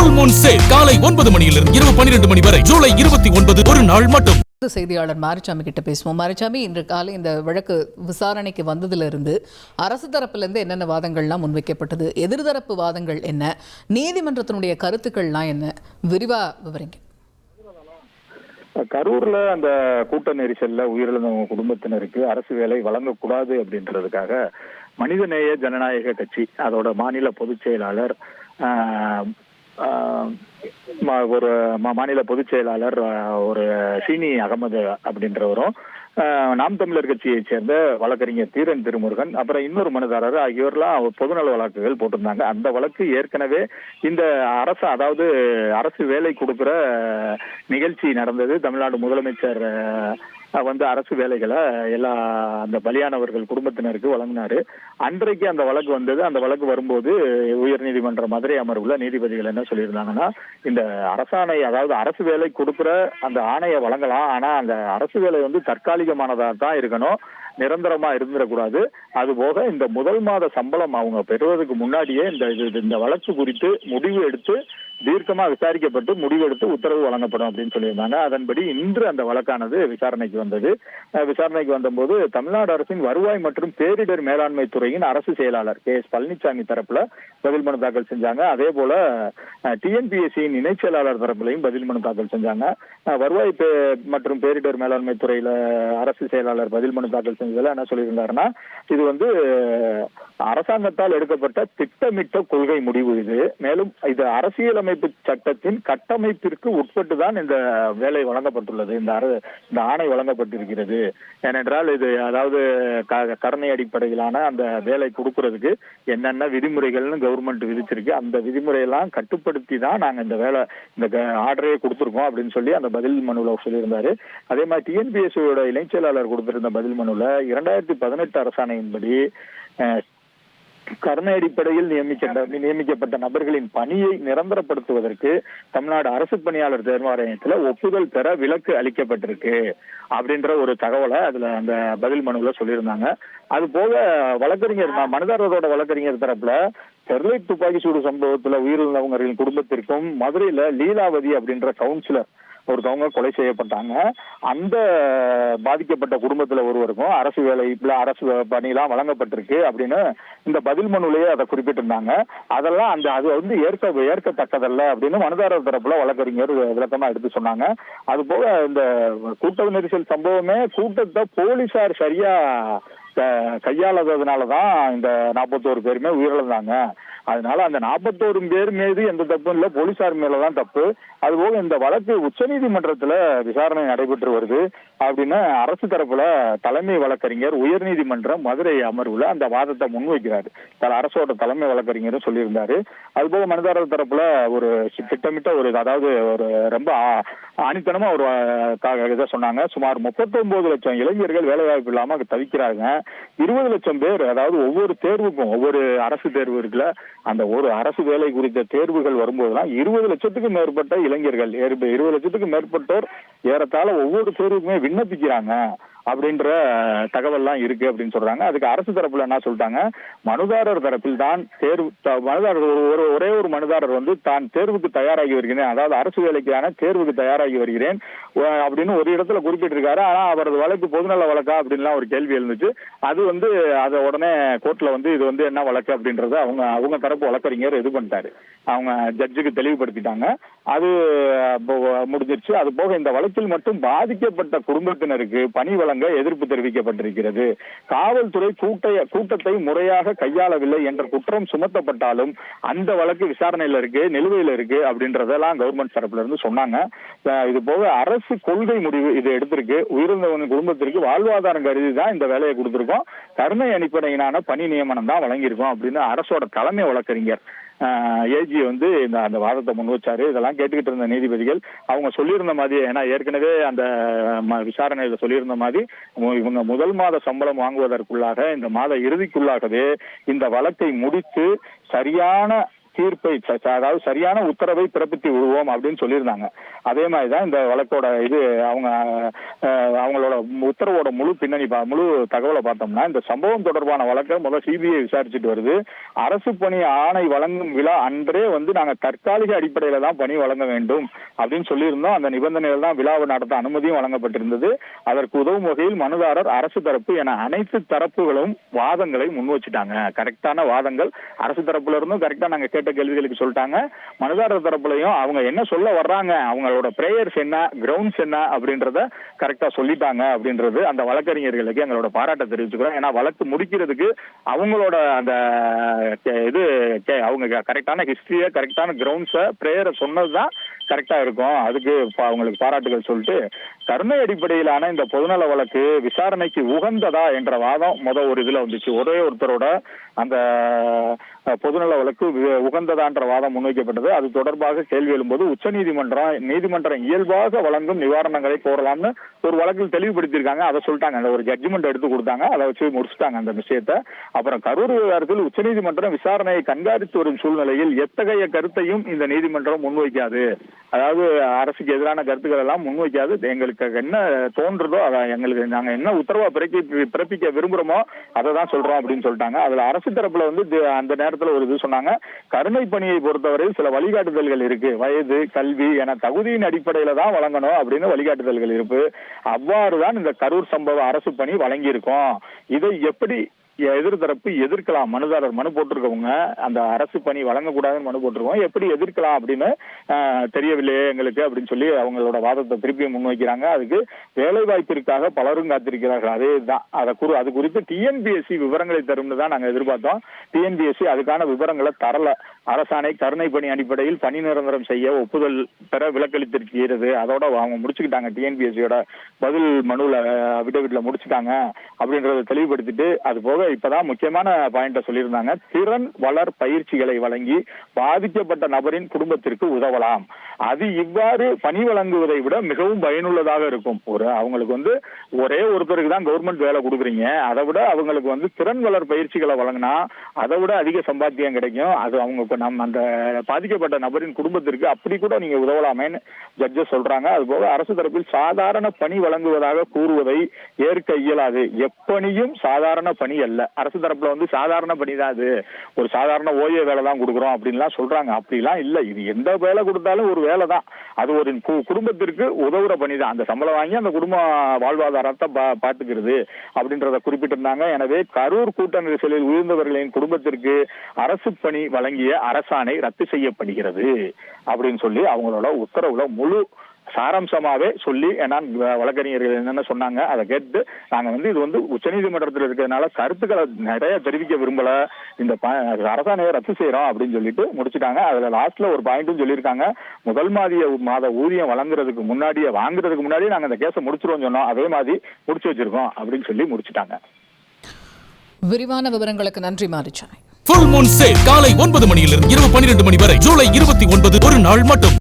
Full Moon sale காலை 9 மணியிலிருந்து இரவு 12 மணி வரை ஜூலை 29 ஒரு நாள் மட்டும். செய்தியாளர் மாரிச்சாமி கிட்ட பேசுவோம். மாரிச்சாமி, இன்று காலை இந்த வழக்கு விசாரணைக்கு வந்ததிலிருந்து அரசு தரப்பிலிருந்து என்னென்ன வாதங்கள்லாம் முன்வைக்கப்பட்டது, எதிர்தரப்பு வாதங்கள் என்ன, நீதிமன்றத்தினுடைய கருத்துக்கள்லாம் என்ன, விரிவா விவரிங்க. கரூர்ல அந்த கூட்ட நெரிசல்ல உயிரிழந்தவங்க குடும்பத்தினருக்கு அரசு வேலை வழங்கக்கூடாது அப்படின்றதுக்காக மனிதநேய ஜனநாயக கட்சி அதோட மாநில பொதுச் செயலாளர் ஒரு மாநில பொதுச் செயலாளர் ஒரு சீனி அகமது அப்படின்றவரும், நாம் தமிழர் கட்சியை சேர்ந்த வழக்கறிஞர் தீரன் திருமுருகன், அப்புறம் இன்னொரு மனுதாரர் ஆகியோர்லாம் பொதுநல வழக்குகள் போட்டிருந்தாங்க. அந்த வழக்கு ஏற்கனவே இந்த அதாவது அரசு வேலை கொடுக்கிற நிகழ்ச்சி நடந்தது. தமிழ்நாடு முதலமைச்சர் அரசு வேலைகளை எல்லா அந்த பலியானவர்கள் குடும்பத்தினருக்கு வழங்கினாரு. அன்றைக்கு அந்த வழக்கு வந்தது. அந்த வழக்கு வரும்போது உயர்நீதிமன்ற மதுரை அமர்வுல நீதிபதிகள் என்ன சொல்லியிருந்தாங்கன்னா, இந்த அரசாணை அதாவது அரசு வேலை கொடுக்கிற அந்த ஆணையை வழங்கலாம், ஆனா அந்த அரசு வேலை தற்காலிகமானதா தான் இருக்கணும், நிரந்தரமா இருந்துடக்கூடாது. அது போக இந்த முதல் மாத சம்பளம் அவங்க பெறுவதற்கு முன்னாடியே இந்த வழக்கு குறித்து முடிவு எடுத்து தீர்க்கமா விசாரிக்கப்பட்டு முடிவெடுத்து உத்தரவு வழங்கப்படும் அப்படின்னு சொல்லியிருந்தாங்க. அதன்படி இன்று அந்த வழக்கானது விசாரணைக்கு வந்தது. விசாரணைக்கு வந்தபோது தமிழ்நாடு அரசின் வருவாய் மற்றும் பேரிடர் மேலாண்மை துறையின் அரசு செயலாளர் KS பழனிசாமி தரப்புல பதில் மனு தாக்கல் செஞ்சாங்க. அதே போல TNPSCயின் இணை செயலாளர் தரப்புலையும் பதில் மனு தாக்கல் செஞ்சாங்க. வருவாய் மற்றும் பேரிடர் மேலாண்மை துறையில அரசு செயலாளர் பதில் மனு தாக்கல் செஞ்சதுல என்ன சொல்லியிருந்தாருன்னா, இது அரசாங்கத்தால் எடுக்கப்பட்ட திட்டமிட்ட கொள்கை முடிவு. இது மேலும் இது அரசியலமைப்பு சட்டத்தின் கட்டமைப்பிற்கு உட்பட்டுதான் இந்த வேலை வழங்கப்பட்டுள்ளது, இந்த ஆணை வழங்கப்பட்டிருக்கிறது. ஏனென்றால் இது அதாவது கருணை அடிப்படையிலான அந்த வேலை கொடுக்கறதுக்கு என்னென்ன விதிமுறைகள்னு கவர்மெண்ட் விதிச்சிருக்கு, அந்த விதிமுறையெல்லாம் கட்டுப்படுத்தி தான் நாங்க இந்த ஆர்டரே கொடுத்துருக்கோம் அப்படின்னு சொல்லி அந்த பதில் மனுல சொல்லியிருந்தாரு. அதே மாதிரி TNPSCயோட இணை செயலாளர் கொடுத்திருந்த பதில் மனுல 2018 அரசாணையின்படி கருணை அடிப்படையில் நியமிக்கப்பட்ட நபர்களின் பணியை நிரந்தரப்படுத்துவதற்கு தமிழ்நாடு அரசு பணியாளர் தேர்வாணையத்துல ஒப்புதல் பெற விலக்கு அளிக்கப்பட்டிருக்கு அப்படின்ற ஒரு தகவலை அதுல அந்த பதில் மனுல சொல்லியிருந்தாங்க. அது போக வழக்கறிஞர் மனுதாரரோட வழக்கறிஞர் தரப்புல ஸ்டெர்லைட் துப்பாக்கி சூடு சம்பவத்துல உயிரிழந்தவங்களின் குடும்பத்திற்கும் மதுரையில லீலாவதி அப்படின்ற கவுன்சிலர் ஒருத்தவங்க கொலை செய்யப்பட்டாங்க, அந்த பாதிக்கப்பட்ட குடும்பத்துல ஒருவருக்கும் அரசு வேலை அரசு பணியெல்லாம் வழங்கப்பட்டிருக்கு அப்படின்னு இந்த பதில் மனுலேயே அதை குறிப்பிட்டிருந்தாங்க. அதெல்லாம் அது ஏற்கத்தக்கதல்ல அப்படின்னு மனுதாரர் தரப்புல வழக்கறிஞர் விளக்கமா எடுத்து சொன்னாங்க. அது போக இந்த கூட்ட நெரிசல் சம்பவமே கூட்டத்தை போலீசார் சரியா கையாளதுனாலதான் இந்த 41 பேருமே உயிரிழந்தாங்க. அதனால அந்த 41 பேர் மீது எந்த தப்பும் இல்லை, போலீசார் மேலதான் தப்பு. அதுபோக இந்த வழக்கு உச்சநீதிமன்றத்துல விசாரணை நடைபெற்று வருது அப்படின்னு அரசு தரப்புல தலைமை வழக்கறிஞர் உயர்நீதிமன்றம் மதுரை அமர்வுல அந்த வாதத்தை முன்வைக்கிறாரு. அரசோட தலைமை வழக்கறிஞரும் சொல்லியிருந்தாரு. அதுபோக மனுதாரர் தரப்புல ஒரு திட்டமிட்ட அதாவது ஒரு ரொம்ப ஆணித்தனமா ஒரு இதை சொன்னாங்க. சுமார் 39 லட்சம் இளைஞர்கள் வேலைவாய்ப்பு இல்லாம தவிக்கிறாங்க. 20 லட்சம் பேர், அதாவது ஒவ்வொரு தேர்வுக்கும் ஒவ்வொரு அரசு தேர்வு இருக்குல்ல, அந்த ஒரு அரசு வேலை குறித்த தேர்வுகள் வரும்போதுலாம் 20 லட்சத்துக்கும் மேற்பட்ட இளைஞர்கள் 20 லட்சத்துக்கு மேற்பட்டோர் ஏறத்தாழ ஒவ்வொரு தேர்வுக்குமே விண்ணப்பிக்கிறாங்க அப்படின்ற தகவல்லாம் இருக்கு அப்படின்னு சொல்றாங்க. அதுக்கு அரசு தரப்புல என்ன சொல்லிட்டாங்க, மனுதாரர் தரப்பில் தான் மனுதாரர் ஒரே ஒரு மனுதாரர் தான் தேர்வுக்கு தயாராகி வருகிறேன், அதாவது அரசு வேலைக்கான தேர்வுக்கு தயாராகி வருகிறேன் அப்படின்னு ஒரு இடத்துல குறிப்பிட்டிருக்காரு. ஆனா அவரது வழக்கு பொதுநல வழக்கா அப்படின்லாம் ஒரு கேள்வி எழுந்துச்சு. அது அதை உடனே கோர்ட்ல இது என்ன வழக்கு அப்படின்றத அவங்க தரப்பு வழக்கறிஞர் இது பண்ணிட்டாரு, அவங்க ஜட்ஜுக்கு தெளிவுபடுத்திட்டாங்க. அது முடிஞ்சிருச்சு. அது போக இந்த வழக்கில் மட்டும் பாதிக்கப்பட்ட குடும்பத்தினருக்கு பணி வழங்க எதிர்ப்பு தெரிவிக்கப்பட்டிருக்கிறது. காவல்துறை கூட்டத்தை முறையாக கையாளவில்லை என்ற குற்றம் சுமத்தப்பட்டாலும் அந்த வழக்கு விசாரணையில இருக்கு, நிலுவையில இருக்கு அப்படின்றதெல்லாம் கவர்மெண்ட் தரப்புல இருந்து சொன்னாங்க. இது போக அரசு கொள்கை முடிவு இதை எடுத்திருக்கு. உயிரிழந்தவங்க குடும்பத்திற்கு வாழ்வாதாரம் கருதி தான் இந்த வேலையை கொடுத்திருக்கோம், கருணை அடிப்படையிலான பணி நியமனம் தான் வழங்கியிருக்கோம் அப்படின்னு அரசோட தலைமை வழக்கறிஞர் AG அந்த வாதத்தை முன் வச்சாரு. இதெல்லாம் கேட்டுக்கிட்டு இருந்த நீதிபதிகள் அவங்க சொல்லியிருந்த மாதிரி, ஏன்னா ஏற்கனவே அந்த விசாரணையில சொல்லியிருந்த மாதிரி இவங்க முதல் மாத சம்பளம் வாங்குவதற்குள்ளாக இந்த மாத இறுதிக்குள்ளாகவே இந்த வழக்கை முடித்து சரியான தீர்ப்பை அதாவது சரியான உத்தரவை பிறப்பித்து விடுவோம் அப்படின்னு சொல்லியிருந்தாங்க. அதே மாதிரிதான் இந்த வழக்கோட அவங்களோட உத்தரவோட முழு பின்னணி முழு தகவலை பார்த்தோம்னா, இந்த சம்பவம் தொடர்பான வழக்கை முதல் சிபிஐ விசாரிச்சுட்டு வருது. அரசு பணி ஆணை வழங்கும் விழா அன்றே நாங்க தற்காலிக அடிப்படையில தான் பணி வழங்க வேண்டும் அப்படின்னு சொல்லியிருந்தோம். அந்த நிபந்தனைகள் தான் விழாவை நடத்த அனுமதியும் வழங்கப்பட்டிருந்தது. அதற்கு உதவும் வகையில் மனுதாரர், அரசு தரப்பு என அனைத்து தரப்புகளும் வாதங்களை முன் வச்சுட்டாங்க. கரெக்டான வாதங்கள் அரசு தரப்புல இருந்தும் கரெக்டா நாங்க கேட்ட கேள்விகளுக்கு சொல்லிட்டாங்க. மனுதாரர் தரப்புலையும் அவங்க என்ன சொல்ல வர்றாங்க, அவங்களோட பிரேயர்ஸ் என்ன, கிரவுண்ட்ஸ் என்ன அப்படின்றத கரெக்டா சொல்லிட்டாங்க அப்படின்றது அந்த வழக்கறிஞர்களுக்கு எங்களோட பாராட்ட தெரிவிச்சுக்கிறோம். ஏன்னா வழக்கு முடிக்கிறதுக்கு அவங்களோட அந்த அவங்க கரெக்டான ஹிஸ்டரிய, கரெக்டான கிரவுண்ட்ஸ, பிரேயரை சொன்னதுதான் கரெக்டா இருக்கும். அதுக்கு அவங்களுக்கு பாராட்டுகள் சொல்லிட்டு, கருணை அடிப்படையிலான இந்த பொதுநல வழக்கு விசாரணைக்கு உகந்ததா என்ற வாதம் ஒரு இதுல வந்துச்சு. ஒரே ஒருத்தரோட அந்த பொதுநல வழக்கு உகந்ததான்ற வாதம் முன்வைக்கப்பட்டது. அது தொடர்பாக கேள்வி எழும்போது நீதிமன்றம் இயல்பாக வழங்கும் நிவாரணங்களை கோரலாம்னு ஒரு வழக்கில் தெளிவுபடுத்தியிருக்காங்க. அதை சொல்லிட்டாங்க. அந்த ஒரு ஜட்ஜ்மெண்ட் எடுத்து கொடுத்தாங்க. அதை வச்சு முடிச்சுட்டாங்க அந்த விஷயத்த. அப்புறம் கரூர் விவகாரத்தில் உச்சநீதிமன்றம் விசாரணையை கண்காணித்து வரும் சூழ்நிலையில் எத்தகைய கருத்தையும் இந்த நீதிமன்றம் முன்வைக்காது. அதாவது அரசுக்கு எதிரான கருத்துக்கள் எல்லாம் முன்வைக்காது. எங்களுக்கு என்ன தோன்றதோ அதை நாங்க என்ன உத்தரவா பிறப்பிக்க விரும்புறோமோ அதை தான் சொல்றோம் அப்படின்னு சொல்லிட்டாங்க. அதுல அரசு தரப்புல அந்த நேரத்துல ஒரு இது சொன்னாங்க, கருணை பணியை பொறுத்தவரை சில வழிகாட்டுதல்கள் இருக்கு. வயது, கல்வி என தகுதியின் அடிப்படையில தான் வழங்கணும் அப்படின்னு வழிகாட்டுதல்கள் இருக்கு. அவ்வாறுதான் இந்த கரூர் சம்பவ அரசு பணி வழங்கி இருக்கோம். இதை எப்படி எதிர்த்தரப்பு எதிர்க்கலாம்? மனுதாரர் மனு போட்டிருக்கவங்க அந்த அரசு பணி வழங்கக்கூடாதுன்னு மனு போட்டிருக்கோம், எப்படி எதிர்க்கலாம் அப்படின்னு தெரியவில்லையே எங்களுக்கு அப்படின்னு சொல்லி அவங்களோட வாதத்தை திருப்பியும் முன்வைக்கிறாங்க. அதுக்கு வேலை வாய்ப்பிற்காக பலரும் காத்திருக்கிறார்கள். அதே தான் அது குறித்து டிஎன்பிஎஸ்சி விவரங்களை தரும்னு தான் நாங்க எதிர்பார்த்தோம். டிஎன்பிஎஸ்சி அதுக்கான விவரங்களை தரல. அரசாணை கருணை பணி அடிப்படையில் பணி நிரந்தரம் செய்ய ஒப்புதல் பெற விலக்களித்திருக்கிறது. அதோட அவங்க முடிச்சுக்கிட்டாங்க. டிஎன்பிஎஸ்சியோட பதில் மனுல அபிடவிட்ல முடிச்சுட்டாங்க அப்படின்றத தெளிவுபடுத்திட்டு, அது போக இப்பதான் முக்கியமான பாயிண்ட சொல்லியிருந்தாங்க. திறன் வளர் பயிற்சிகளை வழங்கி பாதிக்கப்பட்ட நபரின் குடும்பத்திற்கு உதவலாம். அது இவ்வாறு பணி வழங்குவதை விட மிகவும் பயனுள்ளதாக இருக்கும். அவங்களுக்கு ஒரே ஒருத்தருக்கு தான் கவர்மெண்ட் வேலை கொடுக்குறீங்க, அதை விட அவங்களுக்கு திறன் வளர் பயிற்சிகளை வழங்கினா அதை விட அதிக சம்பாத்தியம் கிடைக்கும். அது அவங்க நம்ம அந்த பாதிக்கப்பட்ட நபரின் குடும்பத்திற்கு அப்படி கூட நீங்க உதவலாமேன்னு ஜட்ஜஸ் சொல்றாங்க. அதுபோக அரசு தரப்பில் சாதாரண பணி வழங்குவதாக கூறுவதை ஏற்க இயலாது. எப்பணியும் சாதாரண பணி அல்ல. அரசு தரப்புல சாதாரண பணி தான், அது ஒரு சாதாரண ஓய்வு வேலை தான் கொடுக்குறோம் அப்படின்லாம் சொல்றாங்க. அப்படிலாம் இல்ல. இது எந்த வேலை கொடுத்தாலும் ஒரு வேலை தான். அது ஒரு குடும்பத்திற்கு உதவுற பணி தான். அந்த சம்பளம் வாங்கி அந்த குடும்ப வாழ்வாதாரத்தை பாத்துக்கிறது அப்படின்றத குறிப்பிட்டிருந்தாங்க. எனவே கரூர் கூட்ட நெரிசலில் உயிர்ந்தவர்களின் குடும்பத்திற்கு அரசு பணி வழங்கிய அரசாணை ரத்து செய்யப்படுகிறது அப்படின்னு சொல்லி அவங்களோட உத்தரவுல முழு சாராம்சமாவே சொல்லி வழக்கறிஞர்கள் என்னென்ன சொன்னாங்க அதை கேட்டு நாங்க இது உச்சநீதிமன்றத்தில் இருக்கிறதுனால கருத்துக்களை நிறைய தெரிவிக்க விரும்பல, இந்த அரசாணையை ரத்து செய்யறோம் அப்படின்னு சொல்லிட்டு முடிச்சுட்டாங்க. அதுல லாஸ்ட்ல ஒரு பாயிண்ட்டும் சொல்லியிருக்காங்க, முதல் மாத ஊதியம் வாங்குறதுக்கு முன்னாடியே நாங்க இந்த கேஸை முடிச்சிருவோம் சொன்னோம், அதே மாதிரி முடிச்சு வச்சிருக்கோம் அப்படின்னு சொல்லி முடிச்சுட்டாங்க. விரிவான விவரங்களுக்கு நன்றி மாரிச்சாமி. ஃபுல் மூன் சேல் காலை 9 மணியிலிருந்து இரவு 12 மணி வரை ஜூலை 29 ஒரு நாள் மட்டும்.